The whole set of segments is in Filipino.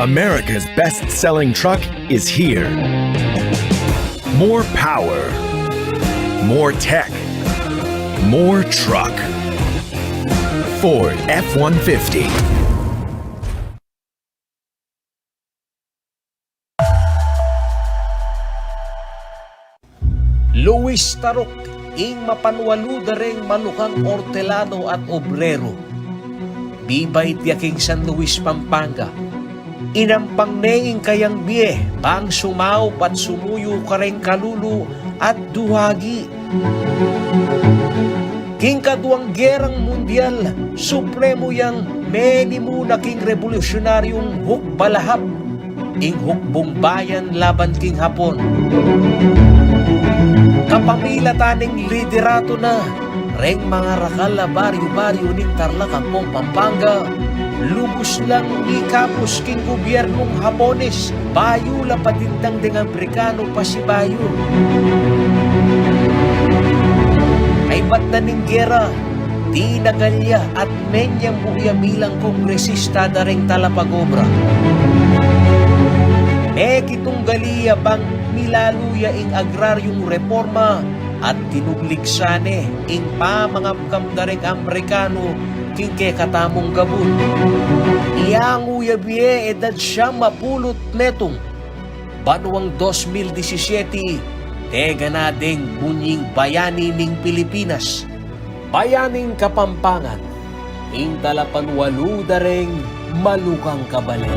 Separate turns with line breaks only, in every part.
America's best-selling truck is here. More power, more tech, more truck. Ford F-150.
Luis Tarok, ing mapanwaluda ring malukang ortelano at obrero. Bibay tiyaking San Luis, Pampanga. Inampang neing kayang biye, pang sumaw pat sumuyo kareng kalulu at duhagi. King kaduang gerang mundial, supremo yang menimu na king revolusyonaryong hukbalahap, ing hukbong bayan laban king Hapon. Kapamila taning liderato na, reng mga rakala baryo-baryo ning Tarlac-Kampong, Pampanga, lubos lang ikapos king gobyernong Hapones, bayo la patintang ding Amerikano pa si bayo. Ay ba't na ning gera, di nagalya at menyang buya bilang kongresista da ring talapagobra. Kitong galiya bang nilaluya ing agraryong reforma at tinubligsane ing pamangapkam da ring Amerikano king katamong gabun. Iyanguya biye edad siya mapulot netong banuang 2017 tega na ding bunying bayani ning Pilipinas, bayaning Kapampangan, ing talapanwalu da ring malukang kabalen.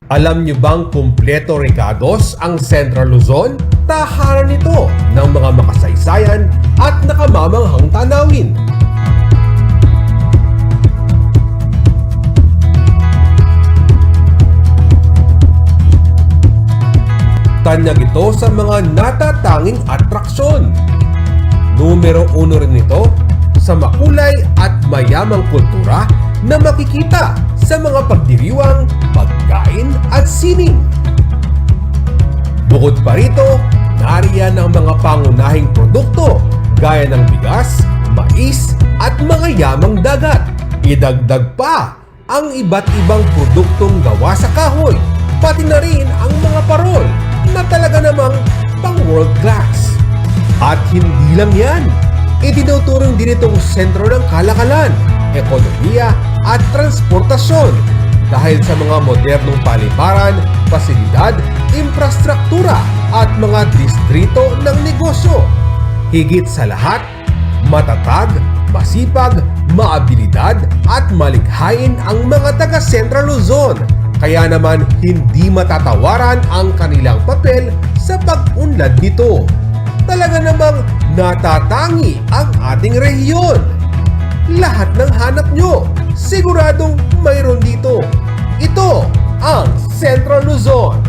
Alam niyo bang kumpleto regados ang Central Luzon? Tahanan nito ng mga makasaysayan at nakamamanghang tanawin. Tanyag ito sa mga natatanging atraksyon. Numero 1 rin ito sa makulay at mayamang kultura na makikita sa mga pagdiriwang, pagkain at sining. Bukod pa rito, nariyan ang mga pangunahing produkto gaya ng bigas, mais at mga yamang dagat. Idagdag pa ang iba't ibang produktong gawa sa kahoy, pati na rin ang mga parol na talaga namang pang world class. At hindi lang yan, itinuturing din itong sentro ng kalakalan, ekonomiya at transportasyon dahil sa mga modernong paliparan, pasilidad, infrastruktura at mga distrito ng negosyo. Higit sa lahat, matatag, masipag, maabilidad at malikhain ang mga taga Central Luzon. Kaya naman hindi matatawaran ang kanilang papel sa pag-unlad nito. Talaga namang natatangi ang ating rehiyon. Lahat ng hanap nyo, siguradong mayroon dito. Ito ang Central Luzon.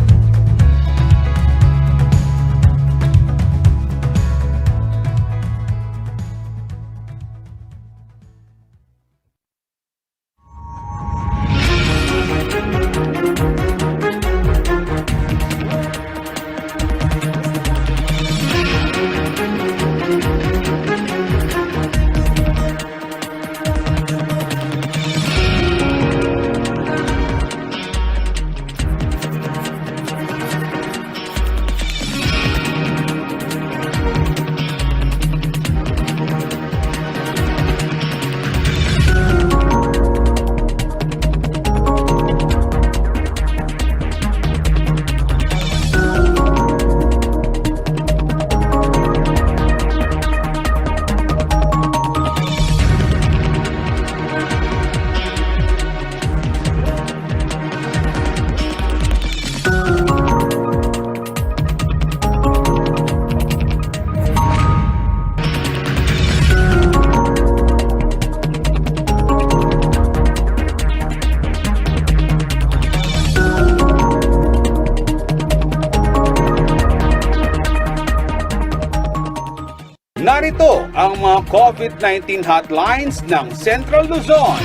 COVID-19 hotlines ng Central Luzon.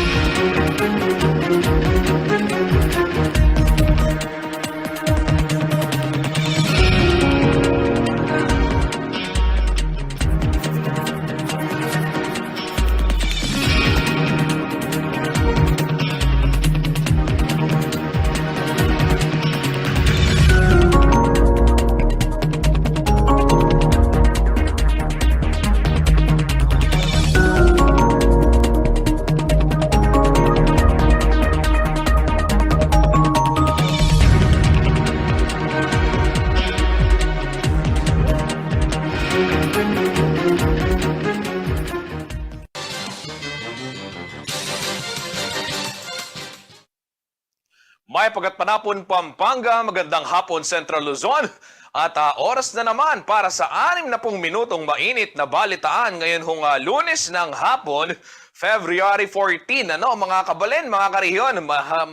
May Pagatpanapon, Pampanga, magandang hapon Central Luzon. At oras na naman para sa 60 minutong mainit na balitaan ngayon hong Lunes ng hapon, February 14. Ano mga kabalen, mga kariyon,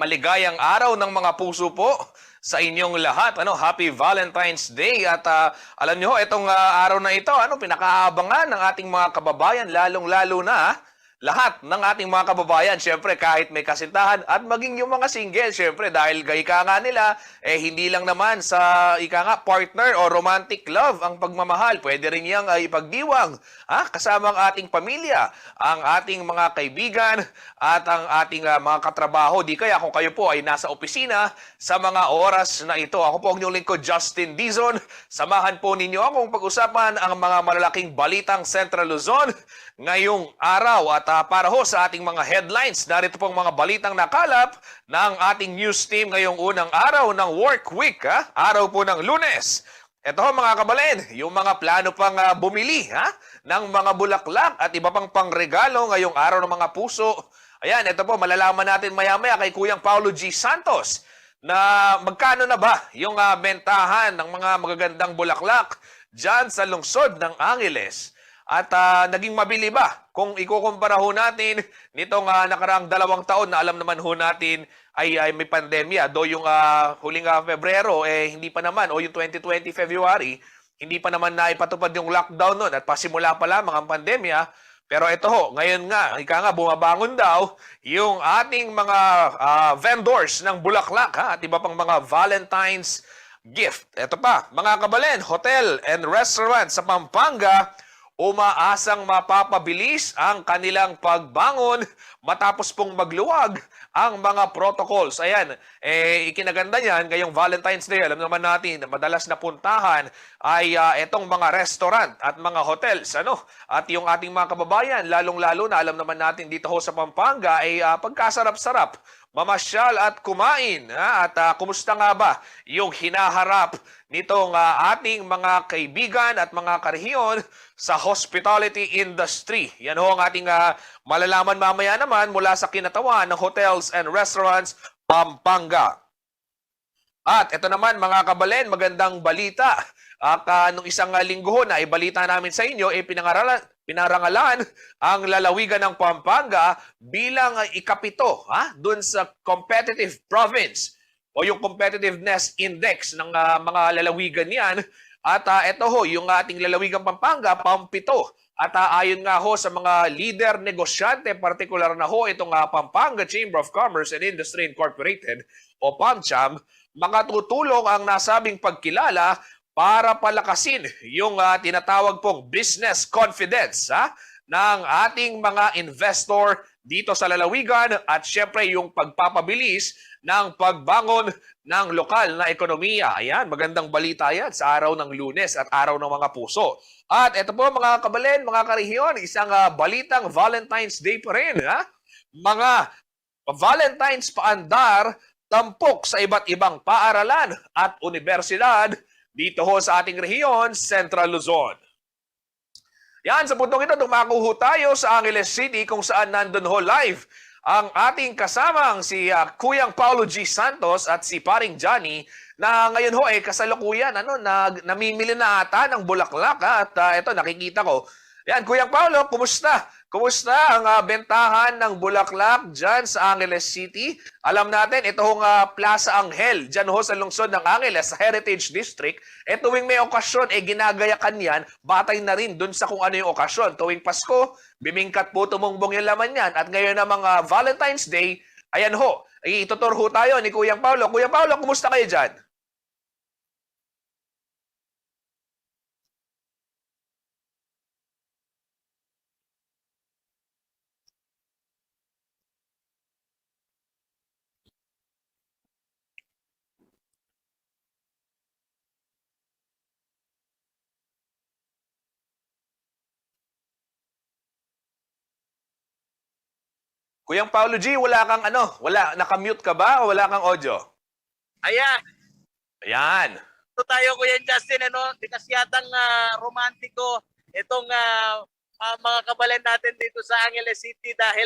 maligayang araw ng mga puso po sa inyong lahat. Ano, Happy Valentine's Day. At alam nyo, itong araw na ito, pinakaabangan ng ating mga kababayan, lalong-lalo na lahat ng ating mga kababayan, syempre kahit may kasintahan at maging yung mga single, syempre dahil ika nga nila, hindi lang naman sa ika nga partner o romantic love ang pagmamahal. Pwede rin yang ipagdiwang kasama ang ating pamilya, ang ating mga kaibigan at ang ating mga katrabaho. Di kaya kung kayo po ay nasa opisina sa mga oras na ito. Ako po ang inyong lingkod, Justin Dizon. Samahan po ninyo akong pag-usapan ang mga malalaking balitang Central Luzon ngayong araw. At para ho sa ating mga headlines, narito pong mga balitang nakalap ng ating news team ngayong unang araw ng work week, araw po ng Lunes. Ito ho mga kabalen, yung mga plano pang bumili ng mga bulaklak at iba pang pangregalo ngayong araw ng mga puso. Ayan, ito po, malalaman natin maya-maya kay Kuyang Paulo G. Santos na magkano na ba yung bentahan ng mga magagandang bulaklak dyan sa lungsod ng Angeles. At naging mabili ba kung ikukumpara ho natin nitong nakaraang 2 taon na alam naman ho natin ay may pandemya. Do yung huling Pebrero, hindi pa naman, o yung 2020 February, hindi pa naman naipatupad yung lockdown nun at pasimula pa lamang ang pandemya. Pero ito ho, ngayon nga, ika nga bumabangon daw yung ating mga vendors ng bulaklak at iba pang mga Valentine's gift. Ito pa, mga kabalen, hotel and restaurant sa Pampanga, umaasang mapapabilis ang kanilang pagbangon matapos pong magluwag ang mga protocols. Ayan, ikinaganda niyan ngayong Valentine's Day. Alam naman natin na madalas na puntahan ay itong mga restaurant at mga hotels. At yung ating mga kababayan, lalong-lalo na alam naman natin dito ho sa Pampanga ay pagkasarap-sarap mamasyal at kumain. At kumusta nga ba yung hinaharap nitong ating mga kaibigan at mga karehiyon sa hospitality industry? Yan ho ang ating malalaman mamaya naman mula sa kinatawan ng Hotels and Restaurants Pampanga. At ito naman mga kabalen, magandang balita. At nung isang linggo na ibalita namin sa inyo, pinarangalan ang lalawigan ng Pampanga bilang ikapito dun sa competitive province o yung competitiveness index ng mga lalawigan niyan. At ito ho, yung ating lalawigang Pampanga, pampito. At ayon nga ho sa mga leader negosyante, partikular na ho itong Pampanga Chamber of Commerce and Industry Incorporated o PAMCHAM, makatutulong ang nasabing pagkilala para palakasin yung tinatawag pong business confidence ng ating mga investor dito sa lalawigan at syempre yung pagpapabilis ng pagbangon ng lokal na ekonomiya. Ayan, magandang balita yan sa araw ng Lunes at araw ng mga puso. At ito po mga kabalen, mga karehiyon, isang balitang Valentine's Day pa rin. Mga Valentine's paandar, tampok sa iba't ibang paaralan at universidad dito ho sa ating rehiyon, Central Luzon. Yan, sa puntong ito, dumakuho tayo sa Angeles City kung saan nandun ho live ang ating kasamang si Kuyang Paulo G. Santos at si Paring Johnny na ngayon ho kasalukuyan namimili na ata ng bulaklak at ito nakikita ko. Yan, Kuyang Paulo, kumusta? Kumusta ang bentahan ng bulaklak dyan sa Angeles City? Alam natin, itong Plaza Angel, dyan ho sa lungsod ng Angeles, sa Heritage District, tuwing may okasyon, ginagayakan yan, batay na rin dun sa kung ano yung okasyon. Tuwing Pasko, bimingkat po tumumbong yung laman yan. At ngayon na mga Valentine's Day, ayan ho, itutur ho tayo ni Kuyang Paulo. Kuya Paulo, kumusta kayo dyan? Kuyang Paulo G, wala kang nakamute ka ba o wala kang audio?
Ayan,
Ayan.
ito tayo Kuya Justin, di kasi yatang romantiko itong mga kabalan natin dito sa Angeles City dahil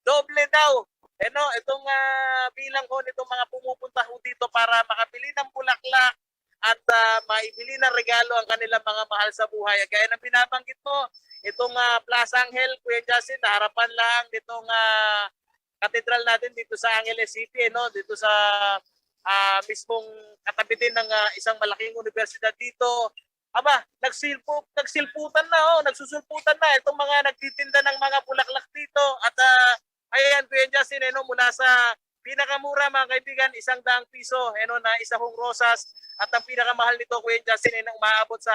doble daw. Itong bilang ko nitong mga pumupunta ho dito para makabili ng bulaklak at maibili ng regalo ang kanilang mga mahal sa buhay. Gaya ng binabanggit mo, itong Plaza Angel, Kuya Justin, na harapan lang nitong katedral natin dito sa Angeles City, dito sa mismong katabi din ng isang malaking universidad dito. Aba, nagsilputan na, nagsusulputan na itong mga nagtitinda ng mga bulaklak dito. At ayan, Kuya Justin, mula sa pinakamura mga kaibigan, 100 piso, na isa hong rosas. At ang pinakamahal nito, Kuya Justin, umaabot sa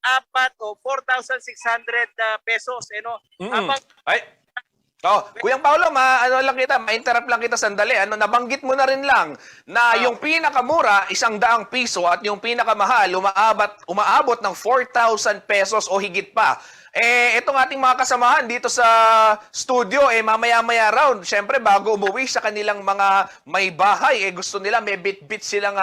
4,600 pesos.
Ay. Kuyang Paulo, ma-interrupt lang kita sandali. Nabanggit mo na rin lang na yung pinakamura, 100 piso at yung pinakamahal, umaabot ng 4,000 pesos o higit pa. Itong ating mga kasamahan dito sa studio, mamaya-maya round, syempre bago umuwi sa kanilang mga may bahay, gusto nila may bit-bit silang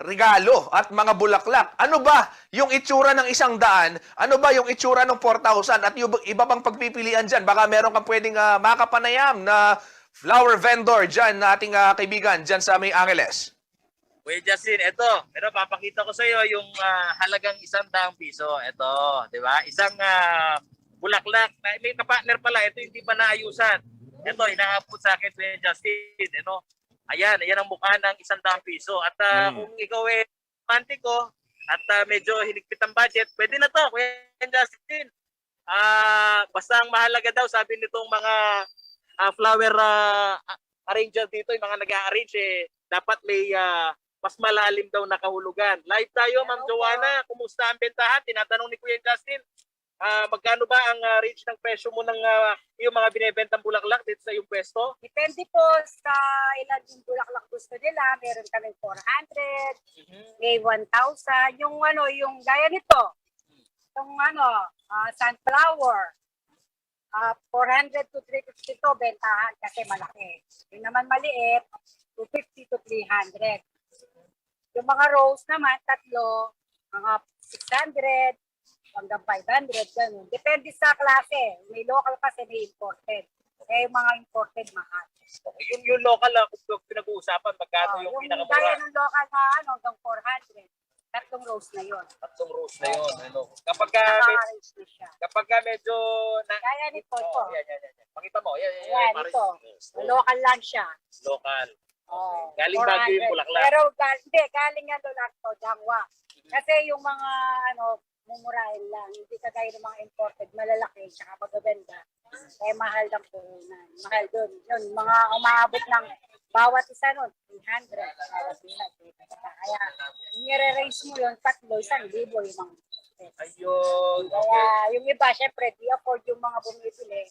regalo at mga bulaklak. Ano ba yung itsura ng 100? Ano ba yung itsura ng 4,000? At yung iba pang pagpipilian dyan, baka meron kang pwedeng makapanayam na flower vendor dyan na ating kaibigan dyan sa May Angeles.
Kuya Justin, pero papakita ko sa iyo yung halagang 100 piso. Ito, di ba? Isang bulaklak. May kapartner pala. Ito hindi pa naayusan. Ito, inaabot sa akin, Kuya Justin. Ayan ang mukha ng 100 piso. At kung ikaw romantiko at medyo hinigpit ang budget, pwede na to, Kuya Justin. Basta ang mahalaga daw, sabi nitong mga flower arranger dito, yung mga nag-a-arrange, dapat may mas malalim daw na kahulugan. Live tayo, Ma'am Joanna. Kumusta ang bentahan? Tinatanong ni Kuya Justin, magkano ba ang range ng presyo mo ng yung mga binebentang bulaklak dito sa iyong pwesto?
Depende po sa ilan yung bulaklak gusto nila. Meron kami 400, may 1,000. Yung gaya nito, yung sunflower, 400 to 350 to bentahan kasi malaki. Yung naman maliit, 250 to 300. Yung mga rose naman, tatlo, mga 600 hanggang 500, ganun. Depende sa klase. May local kasi may imported. Kaya yung mga imported mahal.
Yung local, kung pinag-uusapan, magkano yung pinakamura?
Yung gaya ng local na hanggang 400. Tatlong rose na yun.
Tatlong rose na yun. Kapag
Naka-arrange na siya.
medyo...
Gaya nito, ito.
Yan. Pakita mo. Yan,
Ito. Local lang siya.
Local.
Oh,
Galing Baguio yung bulaklak.
Pero galing nga doon lang to, Dangwa. Kasi yung mga mumurahin lang, hindi kagaya ng mga imported, malalaki, tsaka magbebenta. Kaya mahal lang po na. Mahal doon. Yun, mga umaabot ng bawat isa nun, 300. Kaya, nire-raise mo yun, 3,000 yung mga.
Ayun.
Kaya yung iba, syempre, di afford yung mga bumibili.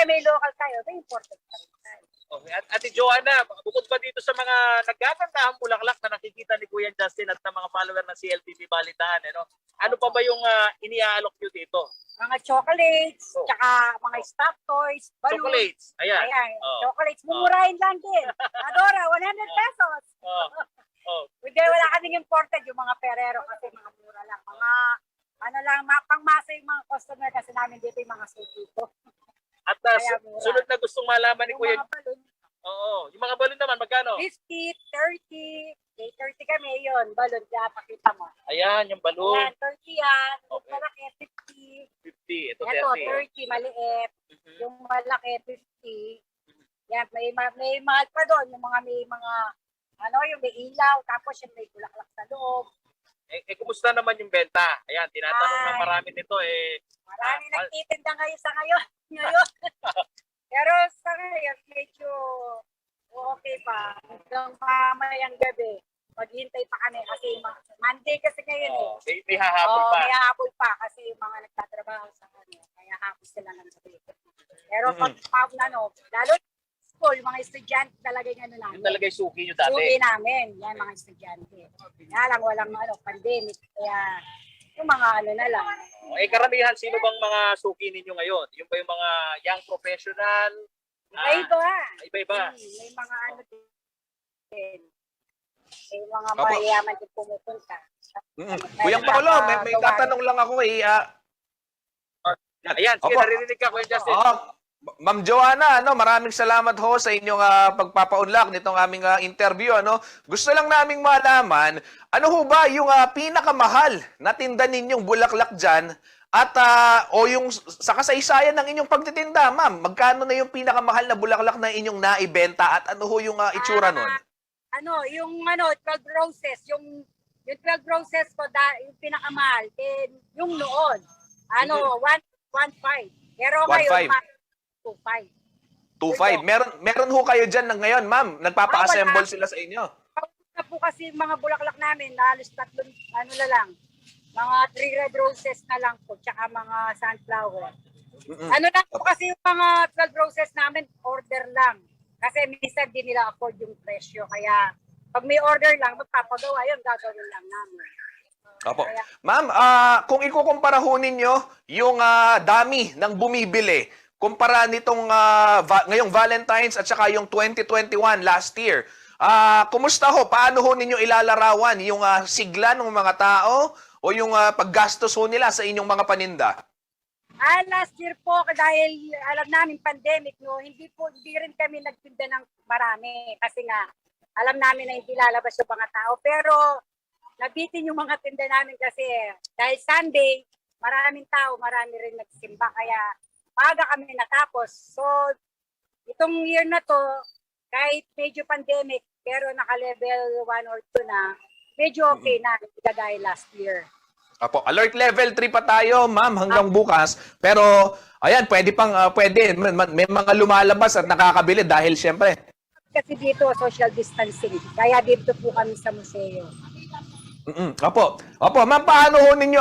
May local tayo, may imported tayo.
Okay. At Ate Joanna, bukod pa dito sa mga nagkakantahang bulaklak na nakikita ni Kuya Justin at ng mga follower ng CLTV Balitaan, ano pa ba yung iniaalok nyo dito?
Mga chocolates, tsaka mga stuff toys, balloons.
Chocolates. Ayan.
Chocolates. Mumurahin lang din. Adora, 100 pesos. Hindi, wala kaming imported yung mga Ferrero kasi mga mura lang. Mga, pangmasa yung mga customer kasi namin dito yung mga suki ko.
At sunod na gustong malaman ni
Yung
Kuya
mga balloon,
Oo. Yung mga balon naman, magkano?
50, 30. May 30 kami yun. Balon, kaya pakita mo.
Ayan, yung balon.
Ayan, 30 yan. Yung
Okay.
malaki, 50.
50. Ito,
Ito,
30.
30, maliit.
Mhm.
Yung malaki, 50. Yan, may mahal pa doon. Yung mga may mga, yung may ilaw. Tapos yung may bulaklak sa loob.
Kumusta naman yung benta? Ayan, tinatanong ng
Ay.
marami nito
Marami
Ah,
nagtitinda ngayon sa ngayon. Pero sa ngayon, medyo okay pa. Hanggang mamayang gabi. Maghintay pa kami kasi Monday kasi ngayon eh.
may hahabol pa.
May habol pa kasi yung mga nagtatrabaho sa kanya. Kaya hapos sila ng gabi. Pero pag lalo school, mga estudyante talaga yung namin.
Yung talaga yung suki nyo dati.
Suki namin, yan mga estudyante. Kaya lang walang pandemic. Kaya yung mga na lang.
Karamihan, sino bang mga suki ninyo ngayon? Yung ba yung mga young professional?
Iba-iba.
Iba-iba.
May mga din. May mga
Opo.
mayayaman din pumupunta.
Kuya Paolo, may tatanong lang ako
Ayan, sige,
Opo.
narinig ka, Kuya Justin.
Ma'am Joanna, maraming salamat ho sa inyong pagpapaunlak nitong aming interview. Gusto lang naming malaman, ano ho ba yung pinakamahal na tinda ninyong bulaklak dyan at o yung sa kasaysayan ng inyong pagtitinda, ma'am? Magkano na yung pinakamahal na bulaklak na inyong naibenta at ano ho yung itsura nun?
Yung 12 roses, yung 12 roses ko, yung pinakamahal, yung noon, 1.5. Pero ngayon, 2.5.
2.5. Meron ho kayo dyan ngayon, ma'am? Nagpapa-assemble sila sa inyo?
Na po kasi yung mga bulaklak namin, halos tatlong, lang, mga 3 red roses na lang po, tsaka mga sunflower. Lang po kasi yung mga 12 roses namin, order lang. Kasi minsan di nila afford yung presyo. Kaya pag may order lang, magpapagawa yun, gagawin lang namin.
Opo. Ma'am, kung ikukumpara ho ninyo yung dami ng bumibili, kumpara nitong ngayong Valentine's at saka yung 2021 last year, kumusta ho? Paano ho ninyo ilalarawan yung sigla ng mga tao o yung paggastos ho nila sa inyong mga paninda?
Last year po, dahil alam namin pandemic, hindi rin kami nagtinda ng marami. Kasi nga, alam namin na hindi lalabas yung mga tao. Pero, nabitin yung mga tinda namin kasi dahil Sunday, maraming tao, marami rin nagsimba. Kaya, maaga kami natapos. So, itong year na to, kahit medyo pandemic, pero naka-level 1 or 2 na, medyo okay na, hindi kagaya last year.
Apo, alert level 3 pa tayo, ma'am, hanggang bukas. Pero, ayan, pwede. May mga lumalabas at nakakabili dahil syempre.
Kasi dito, social distancing. Kaya dito po kami sa museo.
Apo, ma'am, paano ho ninyo,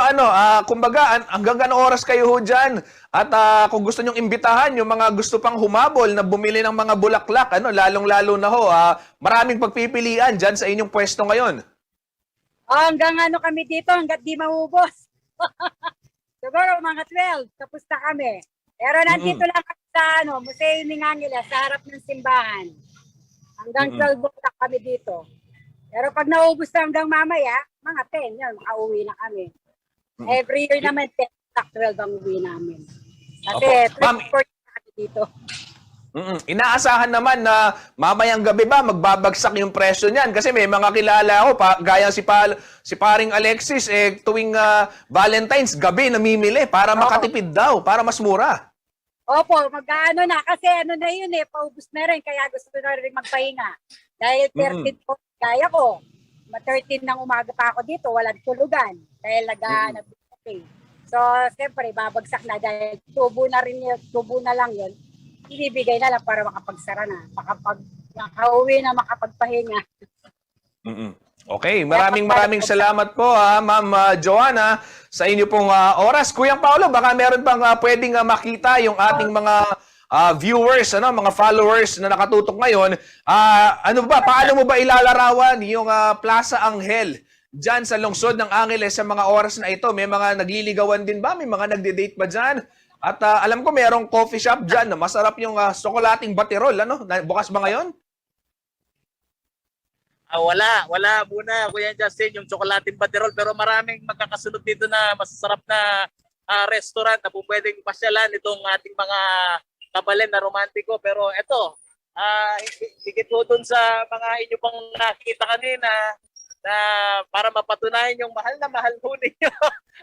kumbaga, hanggang anong oras kayo ho dyan? At kung gusto nyong imbitahan, yung mga gusto pang humabol na bumili ng mga bulaklak, lalong-lalo na ho, maraming pagpipilian dyan sa inyong pwesto ngayon.
Hanggang kami dito, hanggat di maubos. Siguro mga 12, tapos na kami. Pero nandito lang kami sa Museo ng Angeles, sa harap ng simbahan. Hanggang 12 na kami dito. Pero pag naubos na hanggang mamaya, mga 10 yun, makauwi na kami. Every year naman, 10 to 12 ang uwi namin. Kasi
Ma'am,
24 na kami dito.
Inaasahan naman na mamayang gabi ba magbabagsak yung presyo niyan kasi may mga kilala ko gaya si paring Alexis tuwing Valentine's gabi namimili para makatipid daw, para mas mura.
Opo, mag-ano na kasi na yun paubos na rin kaya gusto na rin magpahinga. Dahil 13 po, kaya ko. 13 ng umaga pa ako dito, walang tulugan dahil nag-okay. So, siyempre babagsak na dahil tubo na lang yun. Ibibigay na lang para makapagsara na, makauwi na, makapagpahinga.
Okay, maraming salamat po Ma'am Joanna sa inyo pong oras. Kuya Paolo, baka meron pang pwedeng makita yung ating mga viewers, mga followers na nakatutok ngayon. Paano mo ba ilalarawan yung Plaza Angel dyan sa lungsod ng Angeles sa mga oras na ito? May mga nagliligawan din ba? May mga nagde-date ba dyan? At alam ko merong coffee shop dyan na masarap yung tsokolating batirol. Bukas ba ngayon?
Wala muna, Kuya Justin, yung tsokolating batirol. Pero maraming magkakasunod dito na masasarap na restaurant na po pwedeng pasyalan itong ating mga kabalen na romantiko. Pero eto, higit ho dun sa mga inyo pang nakita kanina na para mapatunayan yung mahal na mahal ho ninyo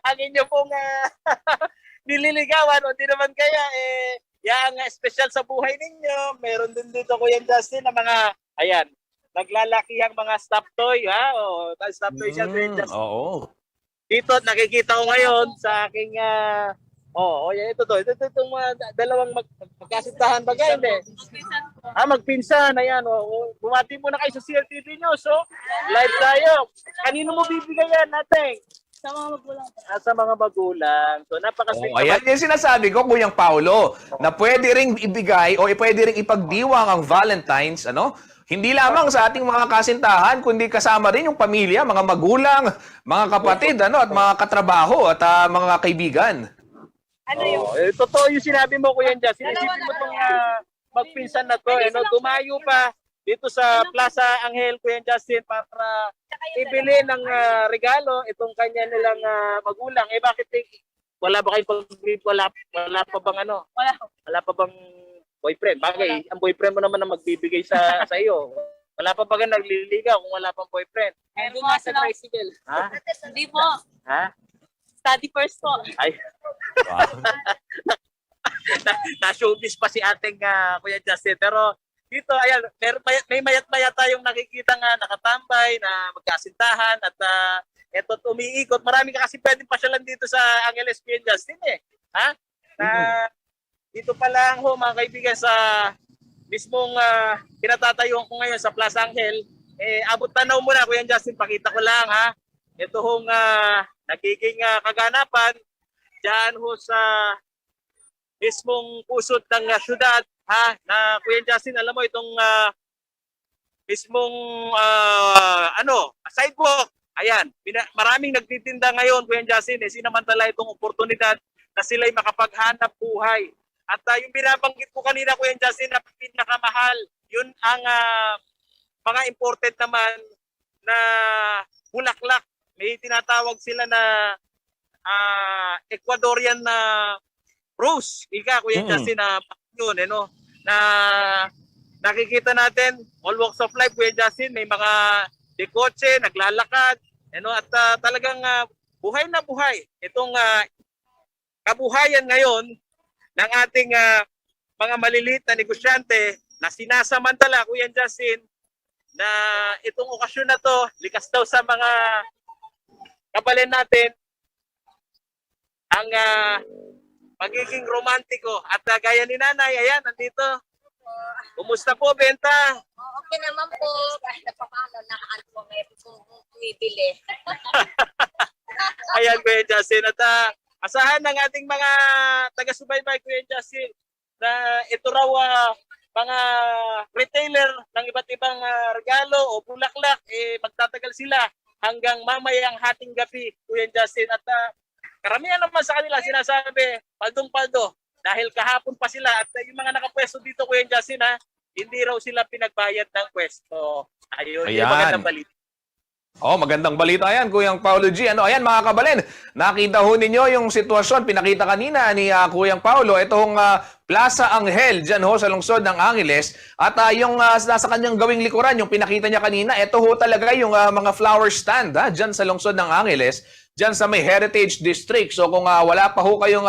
ang inyo pong nililigawan o di naman kaya yang special sa buhay ninyo. Meron din dito Kuya Justin na mga ayan, naglalakihang mga stop toy o stop toy siya Kuya Justin.
Oo.
Dito nakikita ko ngayon sa aking yan ito itong dalawang magkasintahan bagay hindi. Magpinsan ayan bumati muna kayo sa CLTV News live tayo. Kanino mo bibigay yan natin?
Sa mga magulang.
Sa mga magulang. So napaka-sweet.
Ayan yung sinasabi ko, Kuyang Paulo, na pwede ring ibigay o pwede ring ipagdiwang ang Valentine's, hindi lamang sa ating mga kasintahan, kundi kasama rin yung pamilya, mga magulang, mga kapatid, at mga katrabaho at mga kaibigan.
Ano yung
Totoo yung sinabi mo, Kuya Jazz. Sinisipin mo itong magpinsan na to. Tumayo pa dito sa Plaza Angel, Kuya Justin, para ibili ng regalo itong kanya nilang magulang. Bakit wala ba kayong wala pa bang Wala pa bang boyfriend? Bagay, ang boyfriend mo naman ang magbibigay sa iyo. Wala pa ba kang nagliligaw kung wala pang boyfriend?
Meron nga sa tricycle. Hindi po. Study first po.
Ay. Wow. Na-showbiz pa si ating Kuya Justin. Pero dito, ayan, may mayat-maya tayong nakikita nga nakatambay na magkasintahan at eto umiikot. Marami ka kasi pwedeng pasyalan dito sa Angeles Kuya Justin dito pa lang mga kaibigan sa mismong kinatatayuan ko ngayon sa Plaza Angel. Abot tanaw muna Kuya Justin, pakita ko lang ito hong nagiging kaganapan dyan sa mismong pusod ng syudad na Kuya Justin, alam mo itong mismong sidewalk. Ayan, maraming nagtitinda ngayon Kuya Justin, sinamantala itong oportunidad na sila'y makapaghanap buhay. At yung binabanggit ko kanina Kuya Justin na pinakamahal, yun ang mga imported naman na bulaklak. May tinatawag sila na Ecuadorian na rose. Kuya Justin na yun, na nakikita natin all walks of life Kuya Justin, may mga dekotse, naglalakad, at talagang buhay na buhay itong kabuhayan ngayon ng ating mga maliliit na negosyante na sinasamantala Kuya Justin na itong okasyon na to likas daw sa mga kabalin natin ang magiging romantiko at gaya ni Nanay, ayan, nandito. Kumusta po, benta?
Okay naman po. Kahit na paano, nakaano may bumibili.
Ayan, Kuya Justin. At asahan ng ating mga taga-subaybay, Kuya Justin, na ito raw mga retailer ng iba't ibang regalo o bulaklak, magtatagal sila hanggang mamayang hating gabi, Kuya Justin. At karamihan naman sa kanila sinasabi, paldong-paldo. Dahil kahapon pa sila at yung mga nakapwesto dito, Kuya Justin, hindi raw sila pinagbayad ng pwesto. Ayun, yung magandang balita.
Magandang balita yan, Kuyang Paulo G. Ayan mga kabalin, nakita ho ninyo yung sitwasyon, pinakita kanina ni Kuyang Paulo, itong Plaza Angel, dyan ho sa lungsod ng Angeles. At yung nasa kanyang gawing likuran, yung pinakita niya kanina, ito ho talaga yung mga flower stand dyan sa lungsod ng Angeles, dyan sa may Heritage District. So kung wala pa ho kayong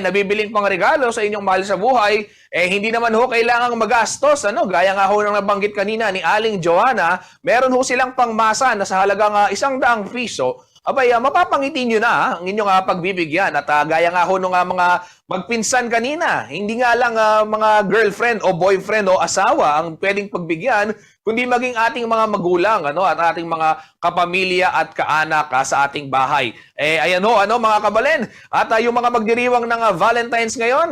nabibiling pang regalo sa inyong mahal sa buhay, hindi naman ho kailangang magastos. Gaya nga ho nang nabanggit kanina ni Aling Joanna, meron ho silang pangmasa na sa halagang 100 piso. Abay, mapapangiti nyo na ang inyong pagbibigyan. At gaya nga ho nung mga magpinsan kanina, hindi nga lang mga girlfriend o boyfriend o asawa ang pwedeng pagbigyan, kundi maging ating mga magulang at ating mga kapamilya at kaanak sa ating bahay. Ayan ho, mga kabalin. At yung mga magdiriwang ng Valentine's ngayon,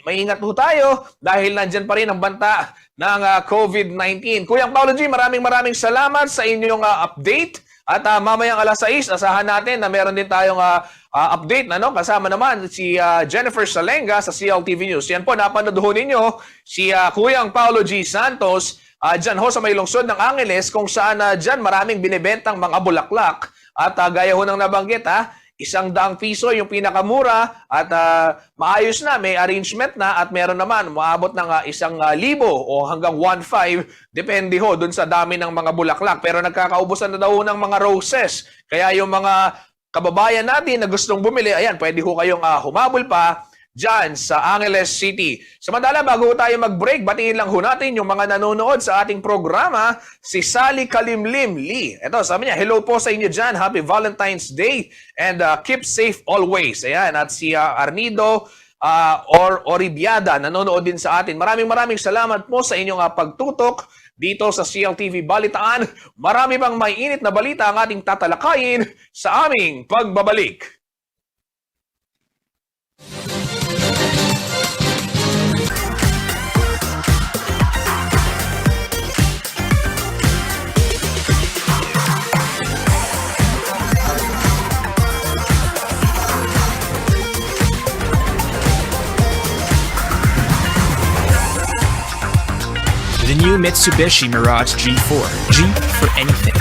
maingat ho tayo dahil nandyan pa rin ang banta ng COVID-19. Kuyang Paulo G, maraming salamat sa inyong update. At mamayang 6:00, asahan natin na meron din tayong update kasama naman si Jennifer Salenga sa CLTV News. Yan po, napanood ho ninyo si Kuyang Paulo G. Santos dyan ho sa may lungsod ng Angeles kung saan dyan maraming binibentang mga bulaklak. At gaya ho ng nabanggit, 100 piso yung pinakamura at maayos na, may arrangement na at meron naman maabot ng 1,000 o hanggang 1,500 depende ho dun sa dami ng mga bulaklak. Pero nagkakaubusan na daw ng mga roses. Kaya yung mga kababayan natin na gustong bumili, ayan, pwede ho kayong humabol pa dyan sa Angeles City. Samantala, bago tayo mag-break, batiin lang ho natin yung mga nanonood sa ating programa, si Sally Kalimlim Lee. Ito, sabi niya, hello po sa inyo dyan, happy Valentine's Day, and keep safe always. Ayan, at si Arnido Oribiada, nanonood din sa atin. Maraming salamat po sa inyong pagtutok dito sa CLTV Balitaan. Marami pang may init na balita ang ating tatalakayin sa aming pagbabalik.
The new Mitsubishi Mirage G4. G for anything.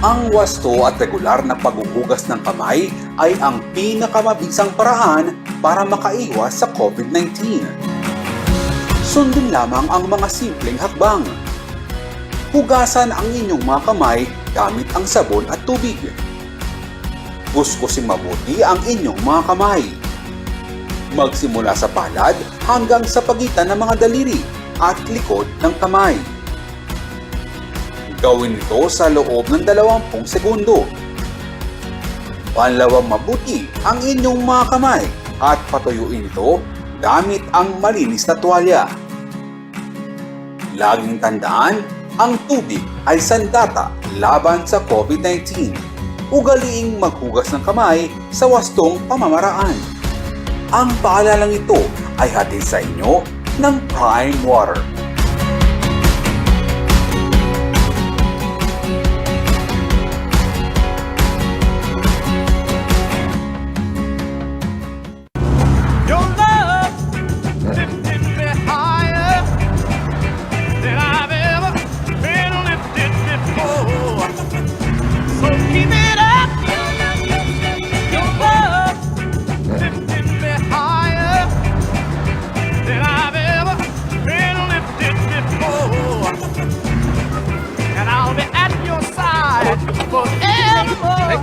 Ang wasto at regular na paghuhugas ng kamay ay ang pinakamabisang paraan para makaiwas sa COVID-19. Sundin lamang ang mga simpleng hakbang. Hugasan ang inyong mga kamay gamit ang sabon at tubig. Kuskusin mabuti ang inyong mga kamay. Magsimula sa palad hanggang sa pagitan ng mga daliri at likod ng kamay. Gawin ito sa loob ng 20 segundo. Panlawang mabuti ang inyong mga kamay at patuyuin ito gamit ang malinis na tuwalya. Laging tandaan, ang tubig ay sandata laban sa COVID-19. Ugaliing maghugas ng kamay sa wastong pamamaraan. Ang paalalang ito ay hatid sa inyo ng Prime Water.
Your love lifted me higher than I've ever been lifted before. So keep it up. Your love lifted me higher than I've ever been lifted before. And I'll be at your side forevermore.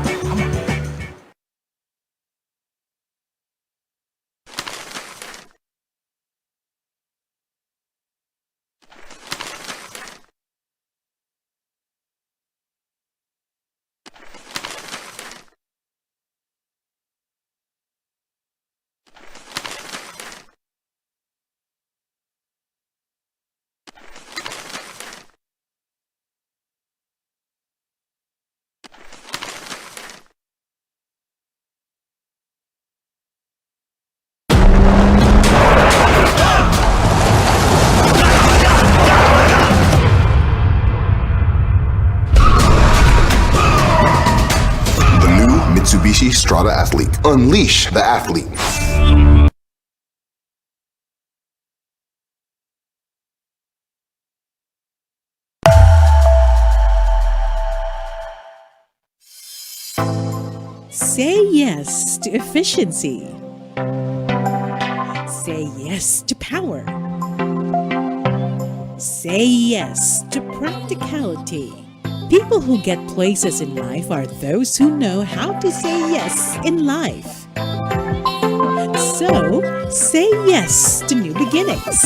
Mitsubishi Strada Athlete. Unleash the athlete.
Say yes to efficiency. Say yes to power. Say yes to practicality. People who get places in life are those who know how to say yes in life. So, say yes to new beginnings.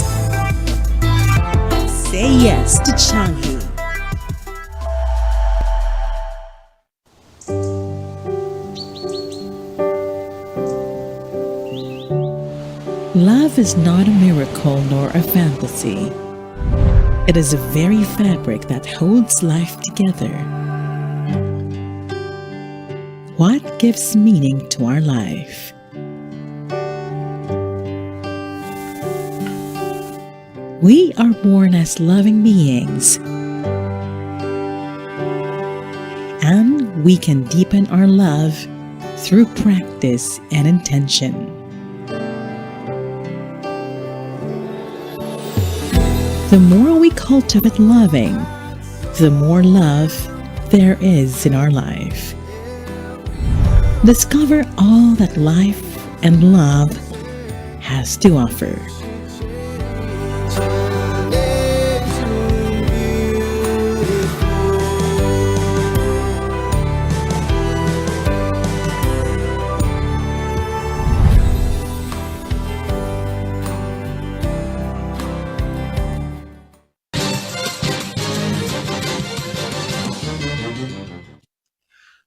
Say yes to Changi. Love is not a miracle nor a fantasy. It is the very fabric that holds life together. What gives meaning to our life? We are born as loving beings, and we can deepen our love through practice and intention. The more we cultivate loving, the more love there is in our life. Discover all that life and love has to offer.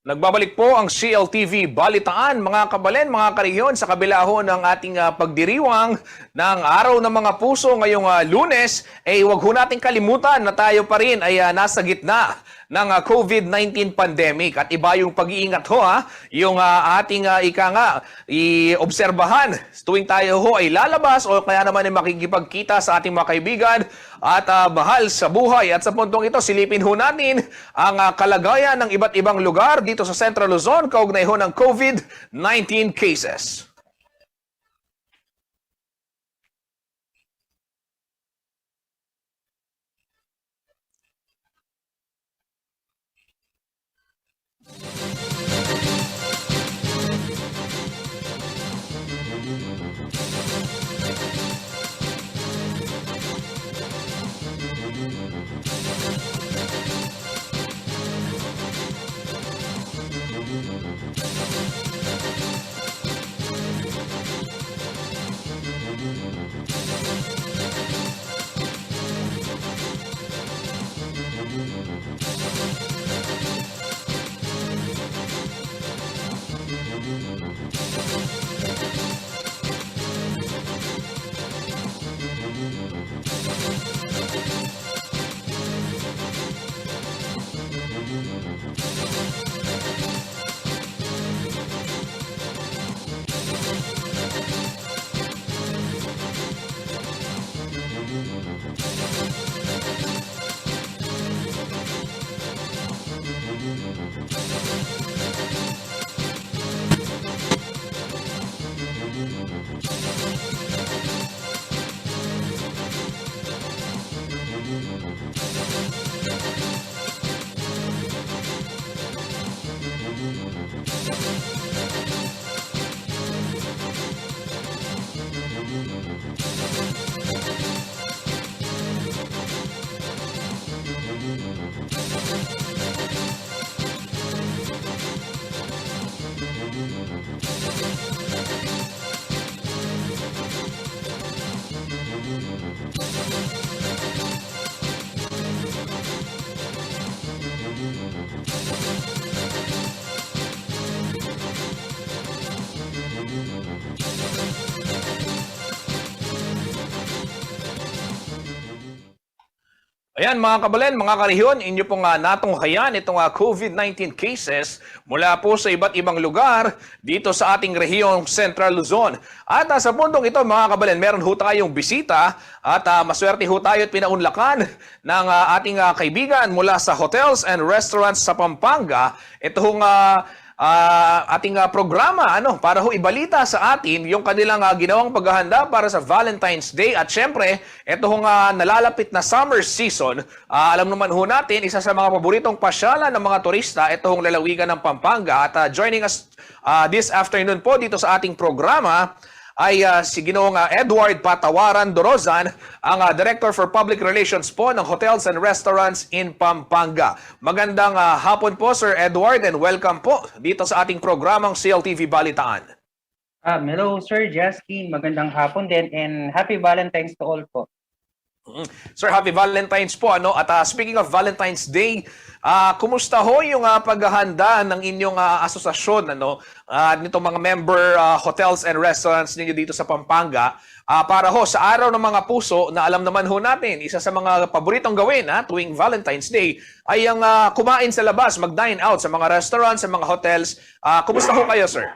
Nagbabalik po ang CLTV Balitaan, mga kabalen, mga kariyon, sa kabila ho ng ating pagdiriwang ng Araw ng Mga Puso ngayong Lunes. Huwag ho nating kalimutan na tayo pa rin ay nasa gitna ng COVID-19 pandemic. At iba yung pag-iingat ho, yung ating i-obserbahan tuwing tayo ho ay lalabas o kaya naman ay makikipagkita sa ating mga kaibigan at mahal sa buhay. At sa puntong ito, silipin ho natin ang kalagayan ng iba't ibang lugar dito sa Central Luzon kaugnay ho ng COVID-19 cases. Ayan mga kabalen, mga karihyon, inyo pong natunghayan itong COVID-19 cases mula po sa iba't ibang lugar dito sa ating rehiyong Central Luzon. At sa puntong ito mga kabalen, meron ho tayong bisita at maswerte ho tayo at pinaunlakan ng ating kaibigan mula sa Hotels and Restaurants sa Pampanga. Ito hong ating programa para ho ibalita sa atin yung kanilang ginawang paghahanda para sa Valentine's Day at syempre ito hong nalalapit na summer season. Alam naman ho natin, isa sa mga paboritong pasyalan ng mga turista ito hong lalawigan ng Pampanga at joining us this afternoon po dito sa ating programa ay si Ginoong Edward Patawaran Dorozan, ang Director for Public Relations po ng Hotels and Restaurants in Pampanga. Magandang hapon po Sir Edward and welcome po dito sa ating programang CLTV Balitaan.
Hello Sir Jaskin, magandang hapon din and happy Valentine's to all po.
Sir, happy Valentine's po. At speaking of Valentine's Day, kumusta ho yung paghahanda ng inyong asosasyon nito mga member hotels and restaurants ninyo dito sa Pampanga para ho sa Araw ng Mga Puso na alam naman ho natin, isa sa mga paboritong gawin tuwing Valentine's Day ay ang kumain sa labas, mag-dine out sa mga restaurants, sa mga hotels. Kumusta ho kayo, sir?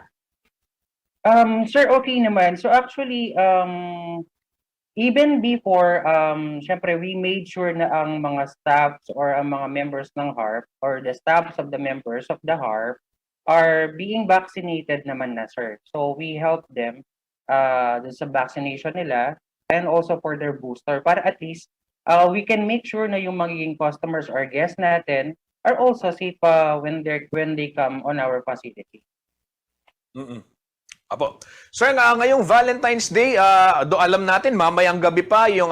Sir, okay naman. So actually, even before, syempre we made sure na ang mga staffs or ang mga members ng HARP or the staffs of the members of the HARP are being vaccinated naman na, sir. So we help them sa vaccination nila and also for their booster para at least we can make sure na yung magiging customers or guests natin are also safe when they come on our facility.
Apo. Sir, ngayong Valentine's Day, alam natin mamayang gabi pa yung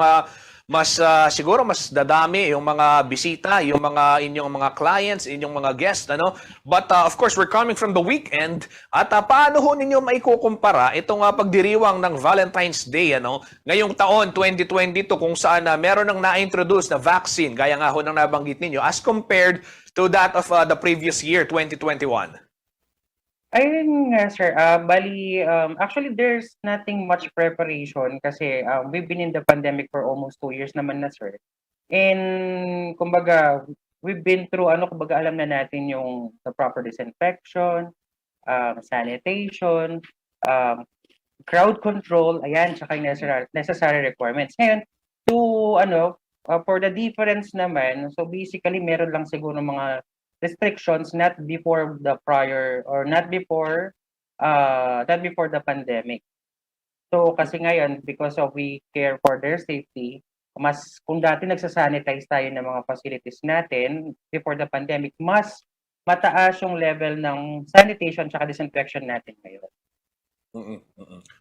siguro mas dadami yung mga bisita, yung mga inyong mga clients, inyong mga guests, ano? But of course, we're coming from the weekend. At paano ho ninyo maikukumpara itong pagdiriwang ng Valentine's Day, ano? Ngayong taon 2022 kung saan meron nang na-introduce na vaccine, gaya nga ho nang nabanggit ninyo, as compared to that of the previous year 2021.
Ayun nga, sir. Actually, there's nothing much preparation kasi we've been in the pandemic for almost 2 years naman na, sir. And, kumbaga, we've been through, kumbaga, alam na natin yung the proper disinfection, sanitation, crowd control, ayan, tsaka yung necessary requirements. Ngayon, for the difference naman, so basically, meron lang siguro mga restrictions not before the pandemic. So kasi ngayon, because of we care for their safety, kung dati nagsasanitize tayo ng mga facilities natin before the pandemic, mas mataas yung level ng sanitation at disinfection natin ngayon.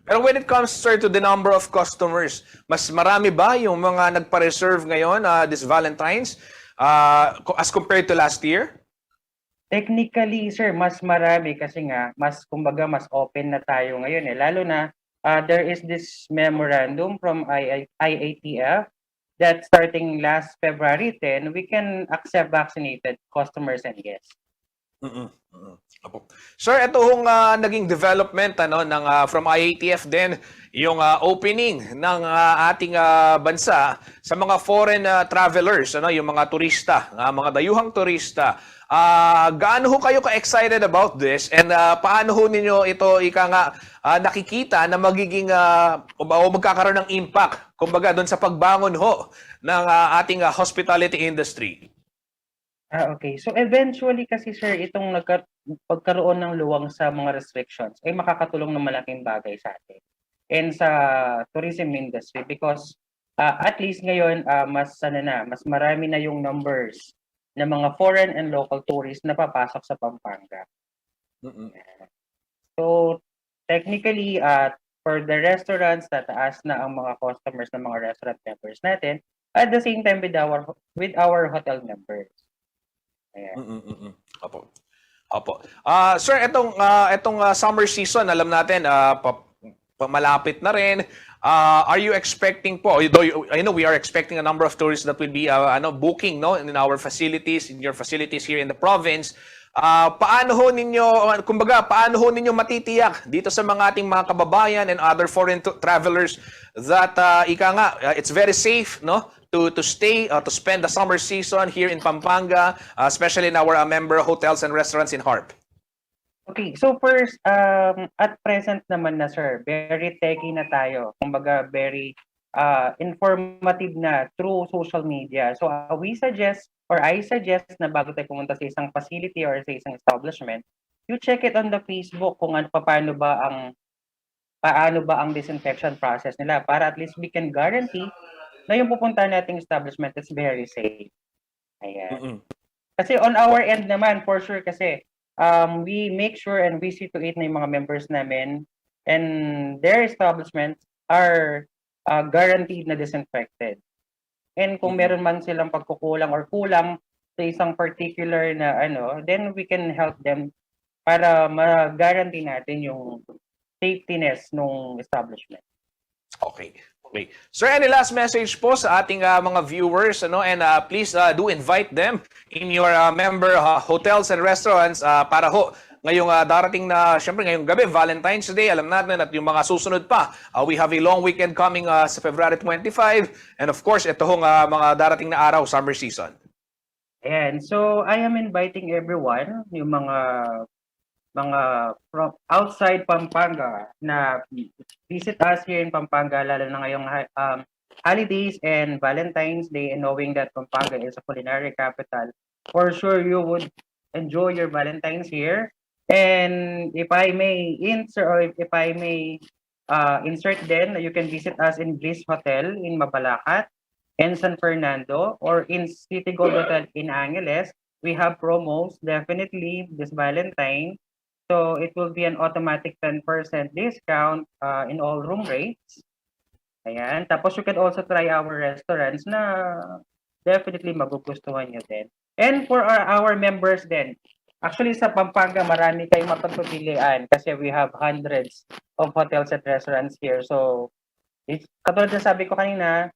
Pero when it comes, sir, to the number of customers, mas marami ba yung mga nagpa-reserve ngayon this Valentine's as compared to last year?
Technically, sir, mas marami kasi nga, mas open na tayo ngayon eh. Lalo na, there is this memorandum from IATF that starting last February 10, we can accept vaccinated customers and guests.
Sir, ito hong naging development ng from IATF din, yung opening ng ating bansa sa mga foreign travelers, yung mga turista, mga dayuhang turista. Gaano ho kayo ka-excited about this and paano ho ninyo ito nakikita na magiging o magkakaroon ng impact kumbaga doon sa pagbangon ho ng ating hospitality industry?
Okay. So eventually kasi, sir, itong pagkaroon ng luwang sa mga restrictions ay makakatulong ng malaking bagay sa atin and sa tourism industry because at least ngayon mas marami na yung numbers ng mga foreign and local tourists na papasok sa Pampanga. So technically for the restaurants, tataas na ang mga customers ng mga restaurant members natin at the same time with our hotel members.
Opo. Sir, itong summer season, alam natin malapit na rin. Are you expecting po, I know we are expecting a number of tourists that will be booking in our facilities, in your facilities here in the province. Paano ho ninyo matitiyak dito sa mga ating mga kababayan and other foreign travelers that it's very safe to stay to spend the summer season here in Pampanga, especially in our member hotels and restaurants in HARP?
Okay, so first, at present naman na, sir, very techy na tayo. Kumbaga, very informative na through social media. So I suggest na bago tayo pumunta sa isang facility or sa isang establishment, you check it on the Facebook kung paano ba ang disinfection process nila para at least we can guarantee na yung pupunta nating establishment is very safe. Ayan. Kasi on our end naman, for sure kasi, we make sure and we see to it na yung mga members namin and their establishments are guaranteed na disinfected. And kung meron man silang pagkukulang or kulang sa isang particular na then we can help them para ma-guarantee natin yung safetyness ng establishment.
Okay. Sir, any last message po sa ating mga viewers and please do invite them in your member hotels and restaurants para ho ngayong darating na syempre ngayong gabi Valentine's Day, alam natin at yung mga susunod pa we have a long weekend coming sa February 25 and of course ito hong mga darating na araw summer season.
And so I am inviting everyone, yung mga from outside Pampanga na visit us here in Pampanga, lalo na ngayong holidays and Valentine's Day, and knowing that Pampanga is a culinary capital, for sure you would enjoy your Valentine's here. And if I may insert then, you can visit us in Bliss Hotel in Mabalacat. in San Fernando or in City Gold Hotel in Angeles, we have promos definitely this Valentine. So it will be an automatic 10% discount in all room rates. Ayan. Tapos you can also try our restaurants na definitely magugustuhan nyo din. And for our members din, actually sa Pampanga marami kayong mapagpipilian kasi we have hundreds of hotels and restaurants here. So katulad na sabi ko kanina,